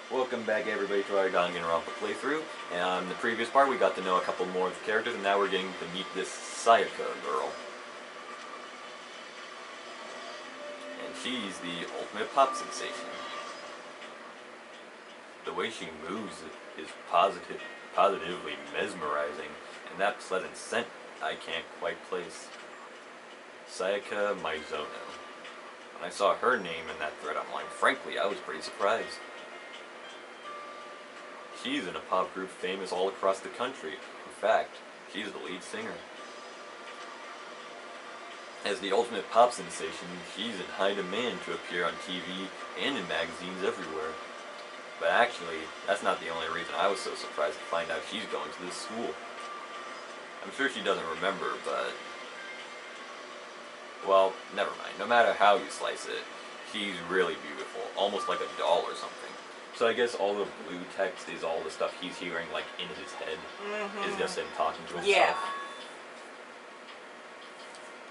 Welcome back everybody to our Danganronpa playthrough, and in the previous part we got to know a couple more of the characters, and now we're getting to meet this Sayaka girl. And she's the ultimate pop sensation. The way she moves is positively mesmerizing, and that pleasant scent I can't quite place. Sayaka Maizono. When I saw her name in that thread online, frankly, I was pretty surprised. She's in a pop group famous all across the country. In fact, she's the lead singer. As the ultimate pop sensation, she's in high demand to appear on TV and in magazines everywhere. But actually, that's not the only reason I was so surprised to find out she's going to this school. I'm sure she doesn't remember, but... well, never mind. No matter how you slice it, she's really beautiful, almost like a doll or something. So I guess all the blue text is all the stuff he's hearing, like, in his head. Is just him talking to himself. Yeah.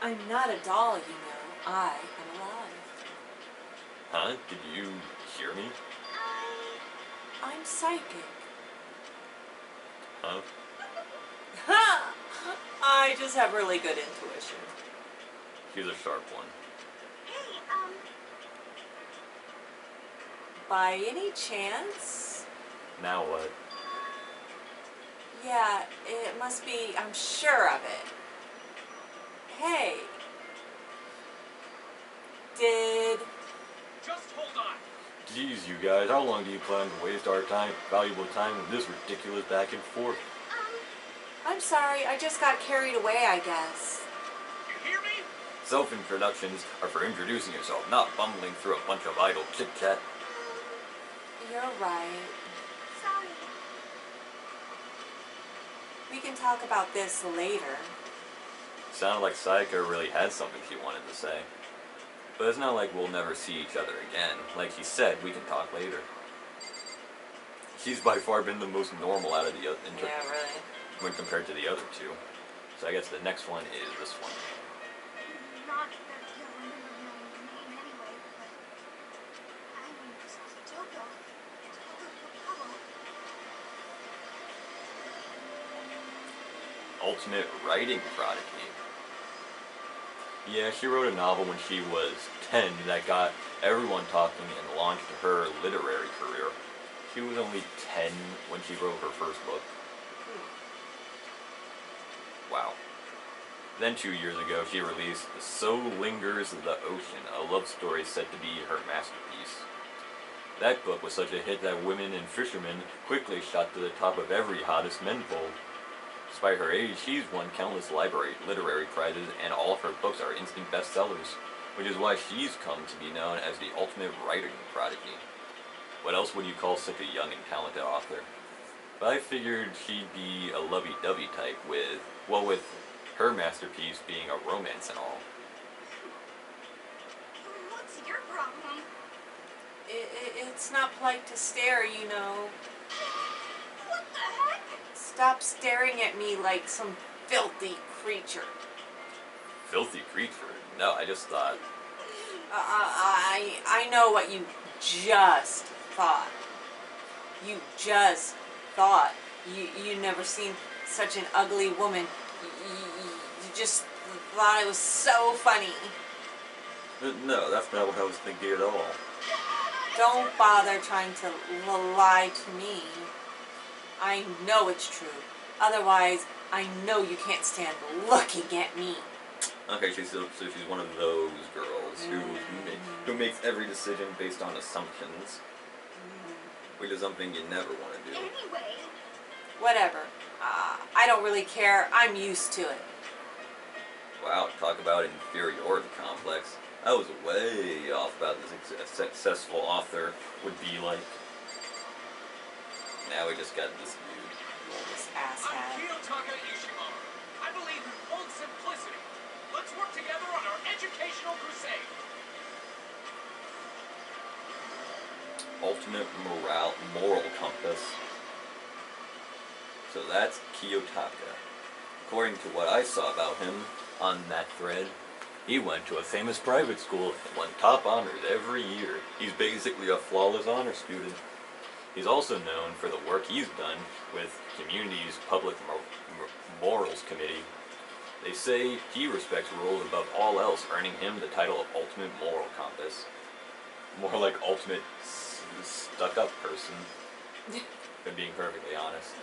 I'm not a doll, you know. I am alive. Huh? Did you hear me? I'm psychic. Huh? I just have really good intuition. She's a sharp one. By any chance? Now what? Yeah, it must be, I'm sure of it. Hey. Did... just hold on. Geez, you guys, how long do you plan to waste our time, valuable time, with this ridiculous back and forth? I'm sorry, I just got carried away, I guess. You hear me? Self-introductions are for introducing yourself, not bumbling through a bunch of idle chit-chat. You're right. Sorry. We can talk about this later. Sounded like Sayaka really had something she wanted to say. But it's not like we'll never see each other again. Like she said, we can talk later. She's by far been the most normal out of the other, Yeah, really. when compared to the other two. So I guess the next one is this one. Not that you'll remember my name anyway, but I'm Toko. Ultimate writing prodigy. Yeah, she wrote a novel when she was 10 that got everyone talking and launched her literary career. She was only 10 when she wrote her first book. Wow. Then 2 years ago, she released So Lingers the Ocean, a love story said to be her masterpiece. That book was such a hit that women and fishermen quickly shot to the top of every hottest men poll. Despite her age, she's won countless literary prizes, and all of her books are instant bestsellers, which is why she's come to be known as the ultimate writing prodigy. What else would you call such a young and talented author? But I figured she'd be a lovey-dovey type with her masterpiece being a romance and all. What's your problem? It's not polite to stare, you know. What the heck? Stop staring at me like some filthy creature. Filthy creature? No, I just thought... I know what you just thought. You just thought. You never seen such an ugly woman. You just thought it was so funny. No, that's not what I was thinking at all. Don't bother trying to lie to me. I know it's true. Otherwise, I know you can't stand looking at me. Okay, so she's one of those girls who makes every decision based on assumptions, which is something you never want to do. Anyway. Whatever. I don't really care. I'm used to it. Wow, talk about inferiority complex. I was way off about this a successful author would be like. Now we just got this dude. This I'm asshat. Kiyotaka Ishimaro. I believe in old simplicity. Let's work together on our educational crusade. Ultimate moral compass. So that's Kiyotaka. According to what I saw about him on that thread, he went to a famous private school and won top honors every year. He's basically a flawless honor student. He's also known for the work he's done with community's public morals committee. They say he respects rules above all else, earning him the title of ultimate moral compass. More like ultimate stuck-up person, if I'm being perfectly honest.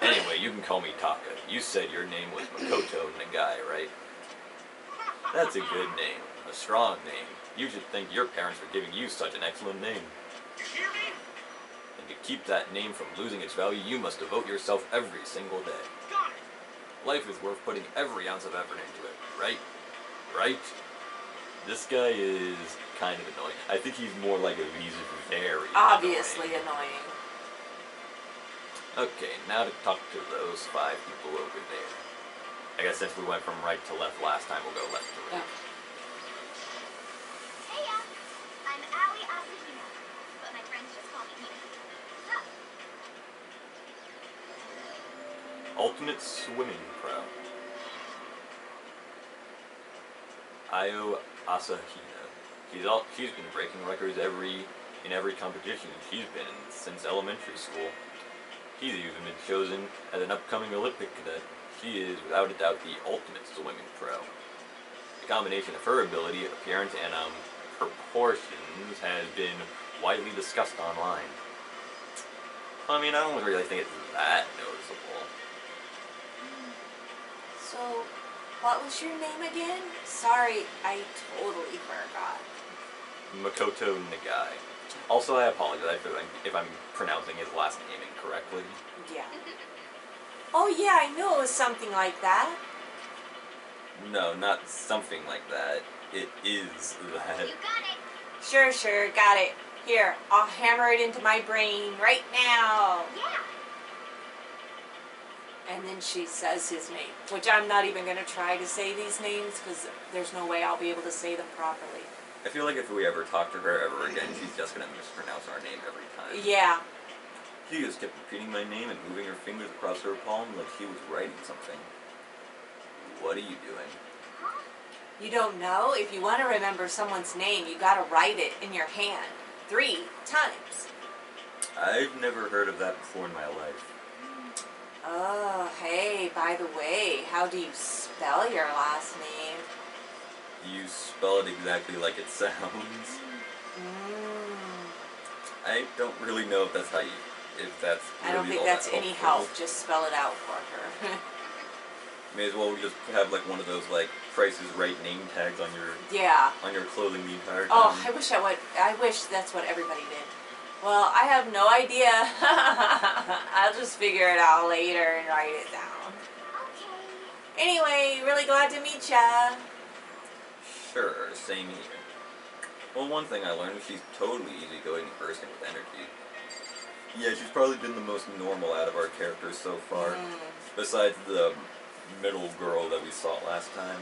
Anyway, you can call me Taka. You said your name was Makoto Nagai, right? That's a good name. A strong name. You should thank your parents for giving you such an excellent name. You hear me? And to keep that name from losing its value, you must devote yourself every single day. Got it. Life is worth putting every ounce of effort into it, right? Right? This guy is kind of annoying. I think he's more like he's very Obviously annoying. annoying. Okay, now to talk to those 5 people over there. I guess since we went from right to left last time, we'll go left to right. Okay. Heya! I'm Ali Asahina, but my friends just call me Hina. Huh. Ultimate Swimming Pro. Io Asahina. She's been breaking records in every competition she's been in since elementary school. She's even been chosen as an upcoming Olympic cadet. She is, without a doubt, the ultimate swimming pro. The combination of her ability, appearance, and proportions has been widely discussed online. I mean, I don't really think it's that noticeable. So, what was your name again? Sorry, I totally forgot. Makoto Nagai. Also, I apologize if I'm pronouncing his last name incorrectly. Yeah. Oh yeah, I knew it was something like that. No, not something like that. It is that. You got it. Sure, got it. Here, I'll hammer it into my brain right now. Yeah. And then she says his name, which I'm not even going to try to say these names because there's no way I'll be able to say them properly. I feel like if we ever talk to her ever again, she's just gonna mispronounce our name every time. Yeah. She just kept repeating my name and moving her fingers across her palm like she was writing something. What are you doing? Huh? You don't know? If you want to remember someone's name, you got to write it in your hand 3 times. I've never heard of that before in my life. Oh, hey, by the way, how do you spell your last name? You spell it exactly like it sounds. I don't really know if that's how you... if that's I don't really think all that's that any helpful. help. Just spell it out for her. May as well just have like one of those like Price is Right name tags on your Yeah. clothing the entire time. Oh, I wish that's what everybody did. Well, I have no idea. I'll just figure it out later and write it down. Okay. Anyway, really glad to meet ya. Sure, same here. Well, one thing I learned is she's totally easygoing and bursting with energy. Yeah, she's probably been the most normal out of our characters so far, besides the middle girl that we saw last time.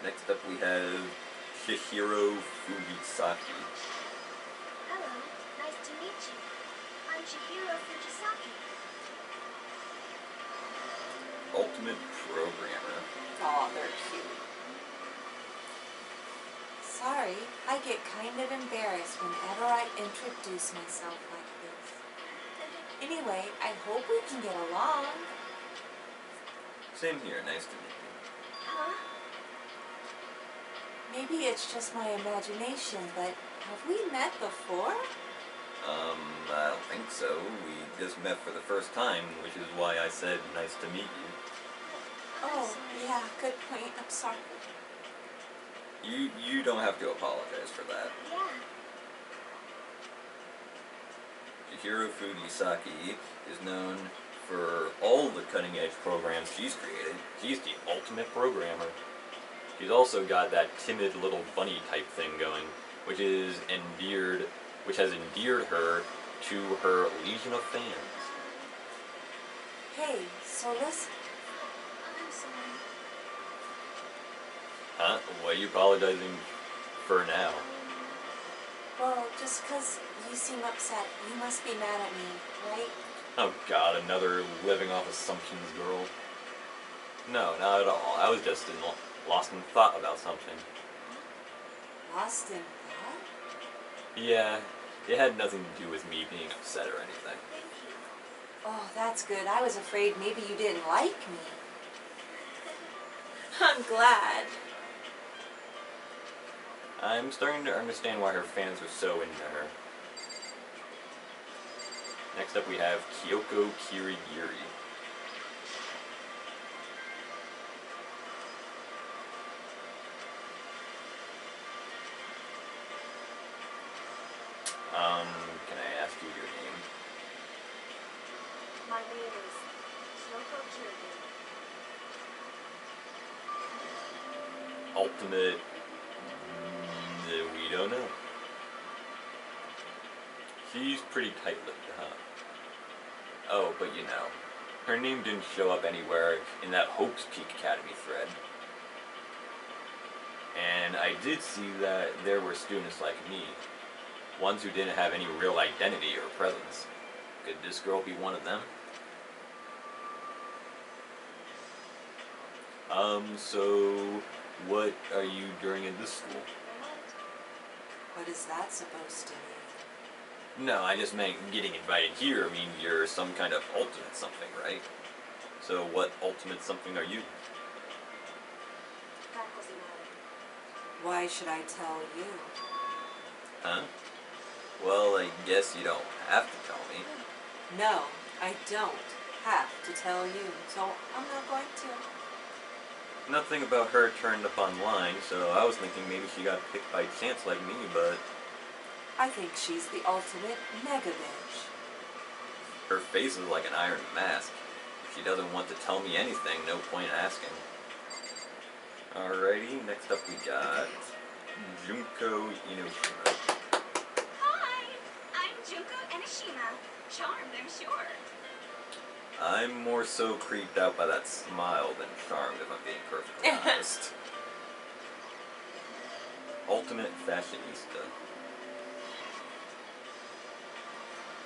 Next up we have Chihiro Fugisaki. Hello. Nice to meet you. I'm Chihiro Fujisaki. Ultimate Programmer. Oh, they're cute. Sorry, I get kind of embarrassed whenever I introduce myself like this. Anyway, I hope we can get along. Same here, nice to meet you. Huh? Maybe it's just my imagination, but have we met before? I don't think so. We just met for the first time, which is why I said nice to meet you. Oh, yeah, good point. I'm sorry. You don't have to apologize for that. Yeah. Chihiro Fugisaki is known for all the cutting-edge programs she's created. She's the ultimate programmer. She's also got that timid little bunny type thing going, which has endeared her to her legion of fans. Hey, so listen. I'm sorry. Huh? What are you apologizing for now? Well, just 'cause you seem upset, you must be mad at me, right? Oh god, another living off assumptions girl. No, not at all. I was just lost in thought about something. Lost in thought? Yeah, It had nothing to do with me being upset or anything. Thank you. Oh, that's good. I was afraid maybe you didn't like me. I'm glad. I'm starting to understand why her fans are so into her. Next up we have Kyoko Kirigiri. Can I ask you your name? My name is Kyoko Kirigiri. Ultimate... we don't know. She's pretty tight-lipped, huh? Oh, but you know, her name didn't show up anywhere in that Hope's Peak Academy thread. And I did see that there were students like me, ones who didn't have any real identity or presence. Could this girl be one of them? So what are you doing in this school? What is that supposed to mean? No, I just meant getting invited here. I mean, you're some kind of ultimate something, right? So what ultimate something are you? Why should I tell you? Huh? Well, I guess you don't have to tell me. No, I don't have to tell you, so I'm not going to. Nothing about her turned up online, so I was thinking maybe she got picked by chance like me, but I think she's the ultimate mega bitch. her face is like an iron mask. If she doesn't want to tell me anything, no point asking. Alrighty, next up we got Junko Inoshima. Hi, I'm Junko Enoshima. Charmed, I'm sure. I'm more so creeped out by that smile than charmed, if I'm being perfectly honest. Ultimate fashionista.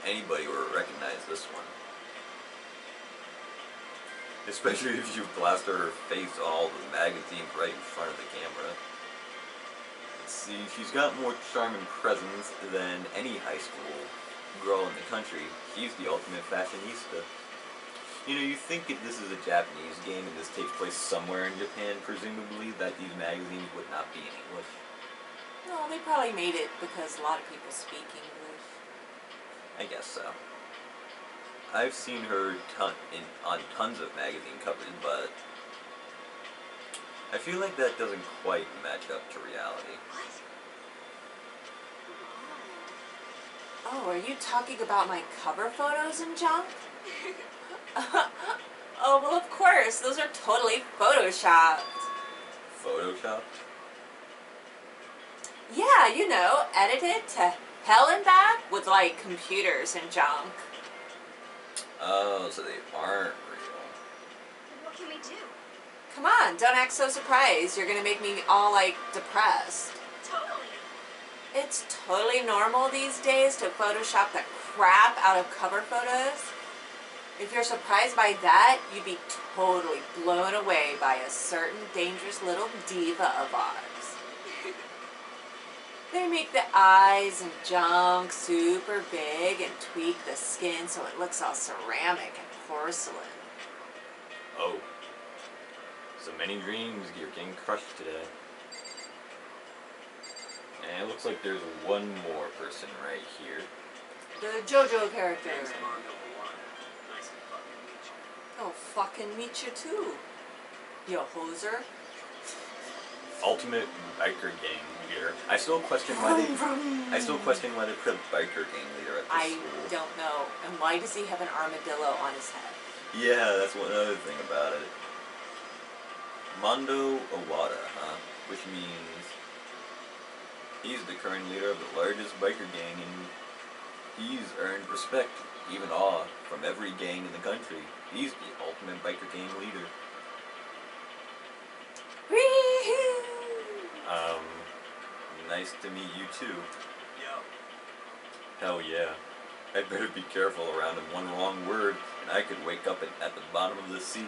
Anybody would recognize this one. Especially if you plaster her face all the magazines right in front of the camera. Let's see, she's got more charm and presence than any high school girl in the country. She's the ultimate fashionista. You know, you think if this is a Japanese game and this takes place somewhere in Japan, presumably, that these magazines would not be in English. No, they probably made it because a lot of people speak English. I guess so. I've seen her on tons of magazine covers, but I feel like that doesn't quite match up to reality. Oh, are you talking about my cover photos and junk? Oh, well, of course. Those are totally photoshopped. Photoshopped? Yeah, you know, edited to hell and back with, like, computers and junk. Oh, so they aren't real. What can we do? Come on, don't act so surprised. You're gonna make me all, like, depressed. Totally. It's totally normal these days to Photoshop the crap out of cover photos. If you're surprised by that, you'd be totally blown away by a certain dangerous little diva of ours. They make the eyes and junk super big and tweak the skin so it looks all ceramic and porcelain. Oh. So many dreams are getting crushed today. And it looks like there's one more person right here. The JoJo character. Name's Mondo One. Nice to fucking meet you. Oh, fucking meet you too, you hoser. Ultimate biker gang leader. I still question why they put a biker gang leader at this I school. don't know. And why does he have an armadillo on his head? Yeah, that's one other thing about it. Mondo Owada, huh? Which means he's the current leader of the largest biker gang, and he's earned respect, even awe, from every gang in the country. He's the ultimate biker gang leader. Wee-hoo! Nice to meet you too. Yo. Hell yeah. I'd better be careful around him. One wrong word, and I could wake up at the bottom of the sea.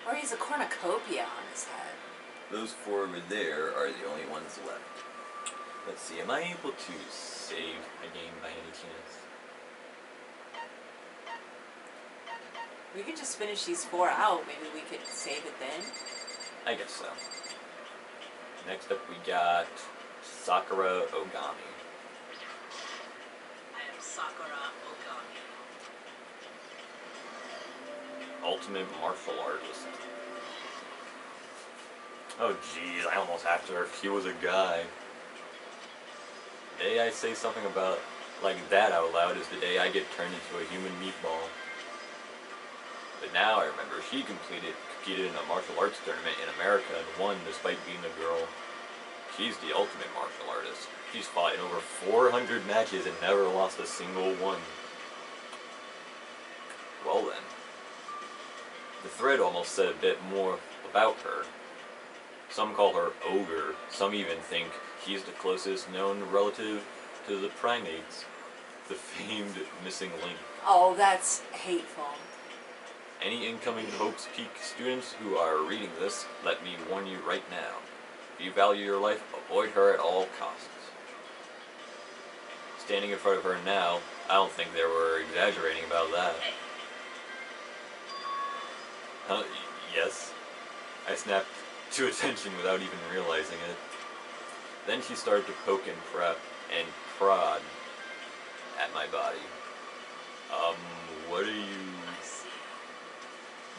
Or he's a cornucopia on his head. Those four over there are the only ones left. Let's see, am I able to save my game by any chance? We could just finish these 4 out. Maybe we could save it then. I guess so. Next up we got Sakura Ogami. I am Sakura Ogami. Ultimate martial artist. Oh jeez, I almost have to if he was a guy. The day I say something about like that out loud is the day I get turned into a human meatball. But now I remember she competed in a martial arts tournament in America and won despite being a girl. She's the ultimate martial artist. She's fought in over 400 matches and never lost a single one. Well then. The thread almost said a bit more about her. Some call her ogre, some even think she's the closest known relative to the primates, the famed missing link. Oh, that's hateful. Any incoming Hope's Peak students who are reading this, let me warn you right now. If you value your life, avoid her at all costs. Standing in front of her now, I don't think they were exaggerating about that. Huh? Yes? I snapped to attention without even realizing it. Then she started to poke and prod at my body. What are you...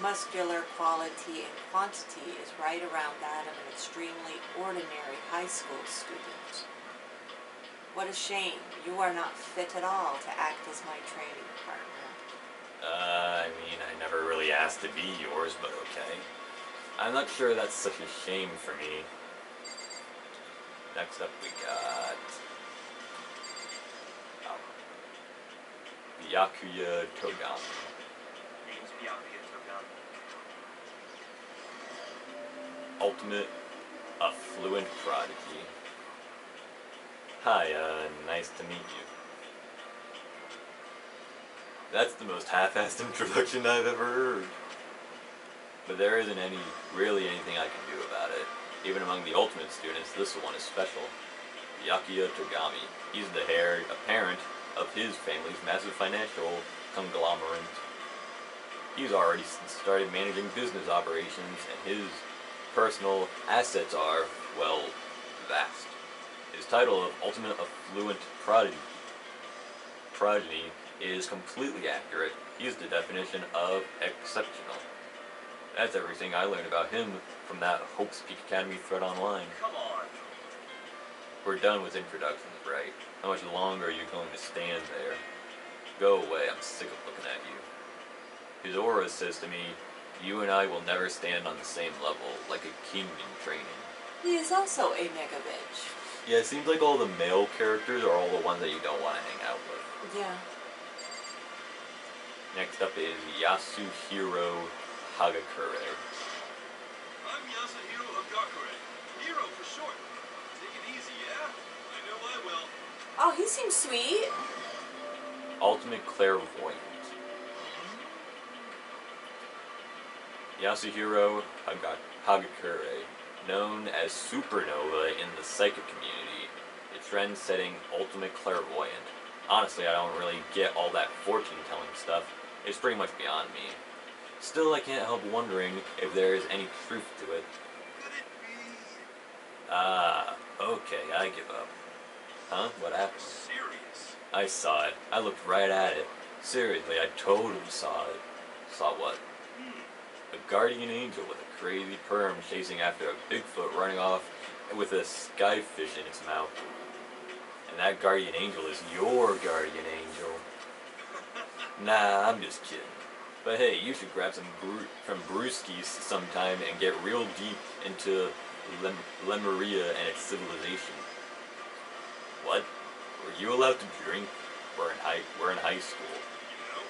Muscular quality and quantity is right around that of an extremely ordinary high school student. What a shame. You are not fit at all to act as my training partner. I mean, I never really asked to be yours, but okay. I'm not sure that's such a shame for me. Next up we got... Byakuya Togami. Name's Byakuya Togami. Ultimate Affluent Prodigy. Hi, nice to meet you. That's the most half-assed introduction I've ever heard. But there isn't really anything I can do about it. Even among the Ultimate students, this one is special. Byakuya Togami. He's the heir apparent of his family's massive financial conglomerate. He's already started managing business operations, and his personal assets are, well, vast. His title of Ultimate Affluent Progeny is completely accurate. He is the definition of exceptional. That's everything I learned about him from that Hope's Peak Academy thread online. Come on. We're done with introductions, right? How much longer are you going to stand there? Go away, I'm sick of looking at you. His aura says to me, you and I will never stand on the same level, like a king in training. He is also a mega bitch. Yeah, it seems like all the male characters are all the ones that you don't want to hang out with. Yeah. Next up is Yasuhiro Hagakure. I'm Yasuhiro Hagakure. Hero for short. Take it easy, yeah? I know I will. Oh, he seems sweet. Ultimate Clairvoyant. Yasuhiro Hagakure, known as Supernova in the psychic community, the trend-setting Ultimate Clairvoyant. Honestly, I don't really get all that fortune-telling stuff. It's pretty much beyond me. Still, I can't help wondering if there is any truth to it. Could it be Ah, okay, I give up. Huh? What happened? serious? I saw it. I looked right at it. Seriously, I totally saw it. Saw what? A guardian angel with a crazy perm chasing after a Bigfoot running off with a skyfish in its mouth. And that guardian angel is your guardian angel. Nah, I'm just kidding. But hey, you should grab some from Brewski's sometime and get real deep into Lemuria and its civilization. What? Were you allowed to drink? We're in high school. You know?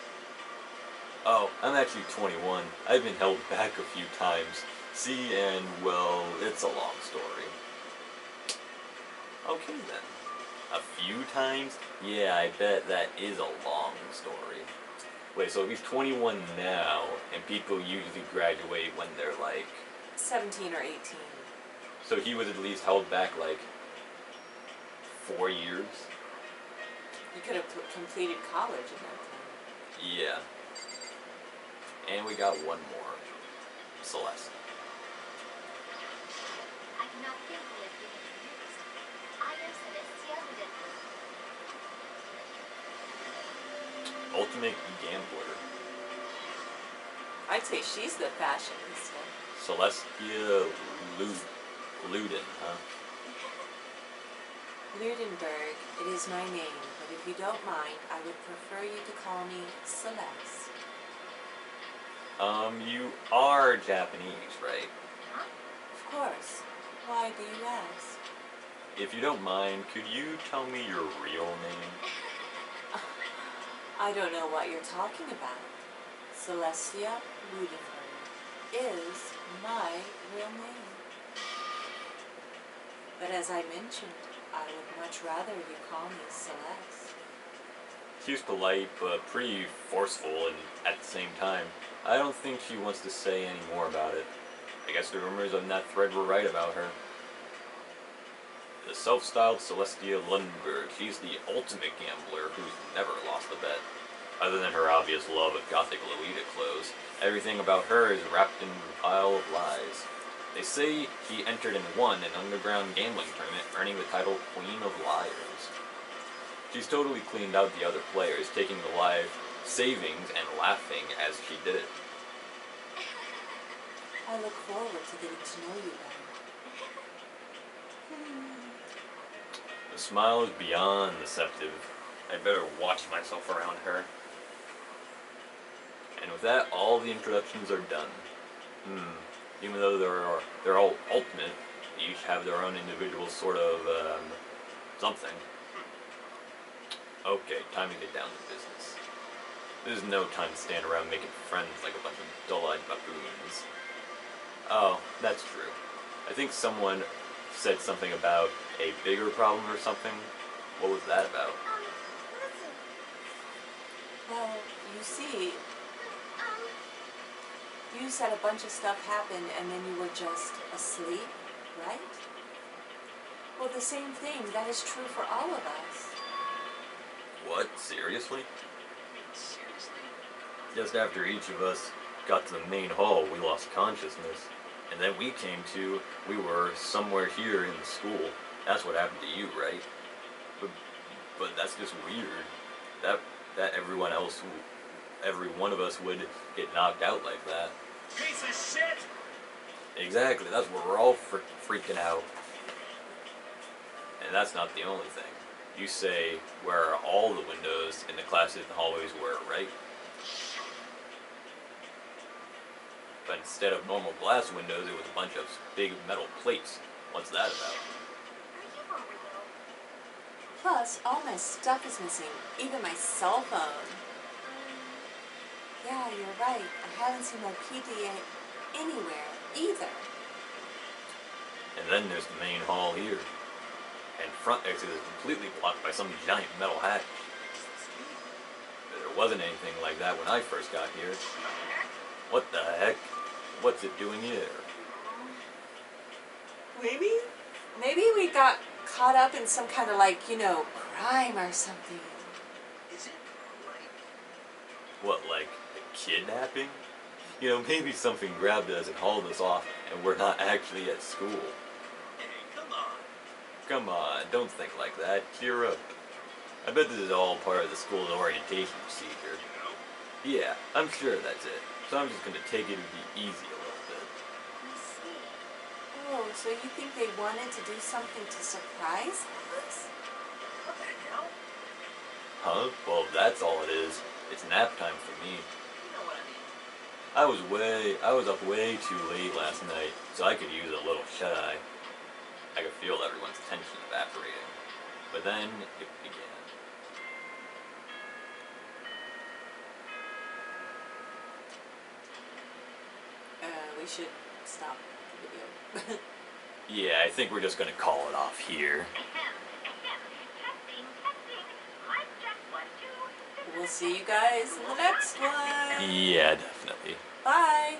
Oh, I'm actually 21. I've been held back a few times. See, and well, it's a long story. Okay then. A few times? Yeah, I bet that is a long story. Wait, so if he's 21 now, and people usually graduate when they're like... 17 or 18. So he was at least held back like 4 years. You could have completed college in that time. Yeah. And we got one more. Celeste. I do not think we have been introduced. I am Celestia Ludenberg. Ultimate gambler. I'd say she's the fashionista. Celestia Luden, huh? Ludenberg, it is my name, but if you don't mind, I would prefer you to call me Celeste. You are Japanese, right? Of course. Why do you ask? If you don't mind, could you tell me your real name? I don't know what you're talking about. Celestia Ludenberg is my real name. But as I mentioned, I would much rather you call me Celeste. She's polite, but pretty forceful, and at the same time, I don't think she wants to say any more about it. I guess the rumors on that thread were right about her. The self-styled Celestia Lundberg, she's the ultimate gambler who's never lost a bet. Other than her obvious love of gothic Lolita clothes, everything about her is wrapped in a pile of lies. They say she entered and won an underground gambling tournament, earning the title Queen of Liars. She's totally cleaned out the other players, taking the live savings and laughing as she did it. I look forward to getting to know you better. The smile is beyond deceptive. I'd better watch myself around her. And with that, all the introductions are done. Even though they're all ultimate, they each have their own individual sort of something. Okay, time to get down to business. There's no time to stand around making friends like a bunch of dull-eyed baboons. Oh, that's true. I think someone said something about a bigger problem or something. What was that about? Listen. Well, you see, you said a bunch of stuff happened and then you were just asleep, right? Well, the same thing, that is true for all of us. What? Seriously? Seriously? Just after each of us got to the main hall, we lost consciousness. And then we we were somewhere here in the school. That's what happened to you, right? But that's just weird. That every one of us would get knocked out like that. Piece of shit! Exactly, that's where we're all freaking out. And that's not the only thing. You say where all the windows in the classes and hallways were, right? But instead of normal glass windows, it was a bunch of big metal plates. What's that about? Are you for real? Plus, all my stuff is missing, even my cell phone. Yeah, you're right. I haven't seen my PDA anywhere either. And then there's the main hall here. And front exit is completely blocked by some giant metal hatch. There wasn't anything like that when I first got here. What the heck? What's it doing here? Maybe we got caught up in some kind of crime or something. Is it right? What, like a kidnapping? You know, maybe something grabbed us and hauled us off and we're not actually at school. Hey, come on. Come on, don't think like that. Cheer up. I bet this is all part of the school's orientation procedure. You know? Yeah, I'm sure that's it. So I'm just gonna take it easy a little bit. I see. Oh, so you think they wanted to do something to surprise us? What the hell? Huh? Well, that's all it is. It's nap time for me. You know what I mean. I was up way too late last night, so I could use a little shut-eye. I could feel everyone's tension evaporating. But then it began. We should stop the video. Yeah, I think we're just gonna call it off here. Testing. Mic check 1, 2. We'll see you guys in the next one. Yeah, definitely. Bye.